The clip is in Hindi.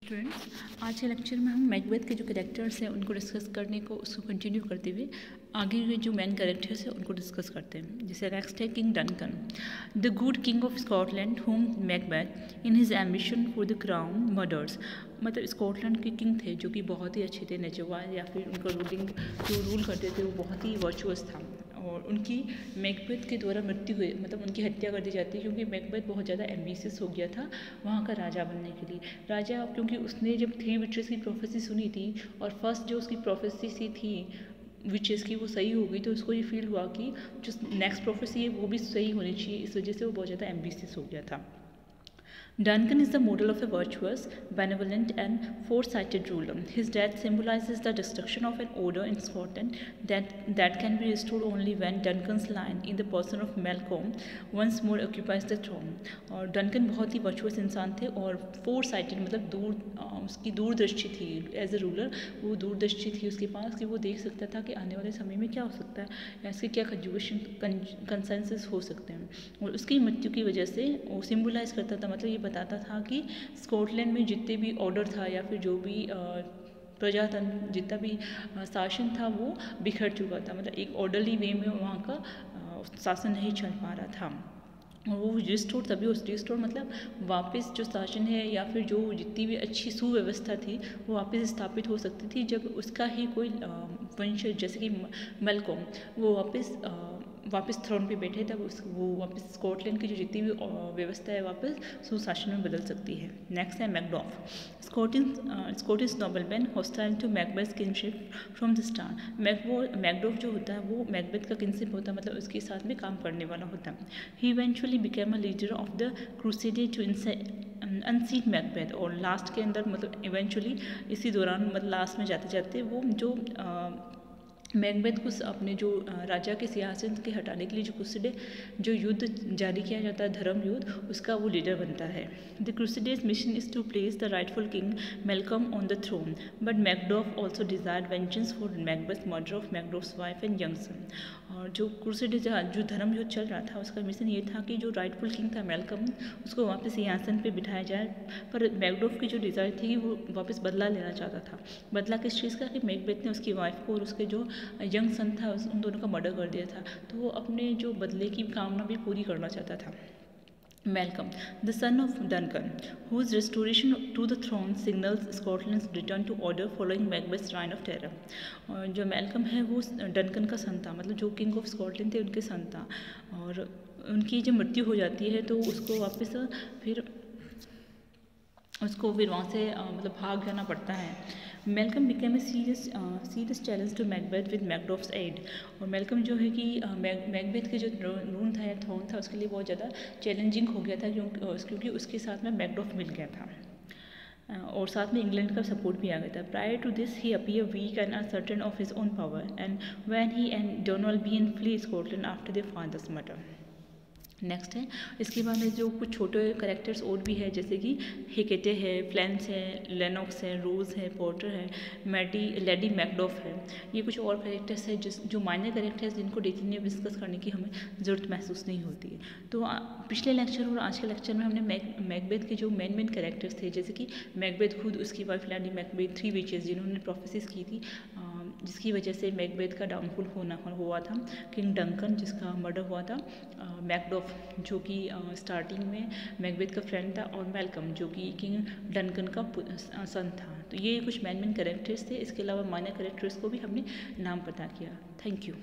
स्टूडेंट्स, आज के लेक्चर में हम मैकबेथ के जो कैरेक्टर्स हैं उनको डिस्कस करने को उसको कंटिन्यू करते हुए आगे के जो मेन कैरेक्टर्स हैं उनको डिस्कस करते हैं। जैसे नेक्स्ट है king Duncan, the good king of Scotland home Macbeth in his ambition for the crown murders. मतलब स्कॉटलैंड के किंग थे जो कि बहुत ही अच्छे थे, नेचरवाइज या फिर उनका जो रूल करते थे वो बहुत ही वर्चुअस था। और उनकी मैकबेथ के द्वारा मृत्यु हुई, मतलब उनकी हत्या कर दी जाती है क्योंकि मैकबेथ बहुत ज़्यादा एम्बिशियस हो गया था वहाँ का राजा बनने के लिए। राजा क्योंकि उसने जब 3 विचेस की प्रोफेसी सुनी थी और फर्स्ट जो उसकी प्रोफेसी सी थी विचेस की वो सही हो गई, तो उसको ये फील हुआ कि जो नेक्स्ट प्रोफेसी है वो भी सही होनी चाहिए। इस वजह से वो बहुत ज़्यादा एम्बिशियस हो गया था। Duncan is the model of a virtuous, benevolent and foresighted ruler. His death symbolizes the destruction of an order in Scotland that can be restored only when Duncan's line in the person of Malcolm once more occupies the throne. और डनकन बहुत ही वर्चुअस इंसान थे और फोरसाइटेड मतलब उसकी दूरदृष्टि थी। एज ए रूलर वो दूरदृष्टि थी उसके पास कि वो देख सकता था कि आने वाले समय में क्या हो सकता है या इसके क्या कंसेंसस हो सकते हैं। और उसकी मृत्यु की वजह से वो सिम्बलाइज करता था, मतलब ये बताता था कि स्कॉटलैंड में जितने भी ऑर्डर था या फिर जो भी प्रजातंत्र जितना भी शासन था वो बिखर चुका था। मतलब एक ऑर्डरली वे में वहाँ का शासन नहीं चल पा रहा था। और वो रिस्टोर तभी रिस्टोर मतलब वापस जो शासन है या फिर जो जितनी भी अच्छी सुव्यवस्था थी वो वापस स्थापित हो सकती थी जब उसका ही कोई वंश जैसे कि मैल्कॉम वो वापस थ्रोन पे बैठे तब वो वापस स्कॉटलैंड की जो जितनी भी व्यवस्था है वापस सुशासन में बदल सकती है। नेक्स्ट है Macduff, Scottish nobleman hostile to Macbeth kinship from the start. Macduff जो होता है वो मैकबेथ का किनशिप होता है, मतलब उसके साथ में काम करने वाला होता है। He eventually became a leader of the crusader to unseat Macbeth. और लास्ट के अंदर मतलब इवेंचुअली इसी दौरान मतलब लास्ट में जाते जाते वो जो मैकबेथ को अपने जो राजा के सिंहासन के हटाने के लिए जो क्रूसेडर जो युद्ध जारी किया जाता है धर्म युद्ध, उसका वो लीडर बनता है। The crusaders mission is to place the rightful king Malcolm on the throne, but Macduff also desired vengeance for Macbeth murder of Macduff's wife and young son. और जो क्रूसेडर जो धर्म युद्ध चल रहा था उसका मिशन ये था कि जो राइटफुल किंग था मैल्कम उसको वापस सिंहासन पे बिठाया जाए, पर मैकडॉफ की जो डिज़ायर थी वो वापस बदला लेना चाहता था। बदला किस चीज़ का कि मैकबेथ ने उसकी वाइफ को और उसके जो यंग सन था उन दोनों का मर्डर कर दिया था, तो वो अपने जो बदले की कामना भी पूरी करना चाहता था। Malcolm, the son of Duncan, whose restoration to the throne signals Scotland's return to order following Macbeth's reign of terror. और जो मैल्कम है वो डनकन का सन था, मतलब जो किंग ऑफ स्कॉटलैंड थे उनके सन था। और उनकी जब मृत्यु हो जाती है तो उसको वापस फिर वहाँ से मतलब भाग जाना पड़ता है। Malcolm became a serious challenge to Macbeth with Macduff's aid. और मैल्कम जो है कि मैकबेथ के जो रूल था या थ्रोन था उसके लिए बहुत ज़्यादा चैलेंजिंग हो गया था क्योंकि उसके साथ में मैकडॉफ मिल गया था और साथ में इंग्लैंड का सपोर्ट भी आ गया था। Prior to this he appear weak and uncertain of his own power and when he and Donalbain flee Scotland after their father's murder. Next है इसके बाद में जो कुछ छोटे करेक्टर्स और भी है जैसे कि हेकेटे है, फ्लेंस है, लेनॉक्स है, रोज है, पोर्टर है, लेडी मैकडॉफ है। ये कुछ और करेक्टर्स है जो माइनर करेक्टर्स जिनको डिटेल डिस्कस करने की हमें ज़रूरत महसूस नहीं होती है। तो पिछले लेक्चर और आज के लेक्चर में हमने मैकबेथ के जो मेन करेक्टर्स थे जैसे कि मैकबेथ खुद, उसकी वाइफ लेडी मैकबेथ, 3 विचेस जिन्होंने प्रोफेसिस की थी जिसकी वजह से मैकबेथ का डाउनफॉल हुआ था, किंग डंकन जिसका मर्डर हुआ था, मैकडॉफ जो कि स्टार्टिंग में मैकबेथ का फ्रेंड था, और मैल्कम जो कि किंग डंकन का सन था। तो ये कुछ मेन कैरेक्टर्स थे। इसके अलावा माइनर कैरेक्टर्स को भी हमने नाम पता किया। Thank you.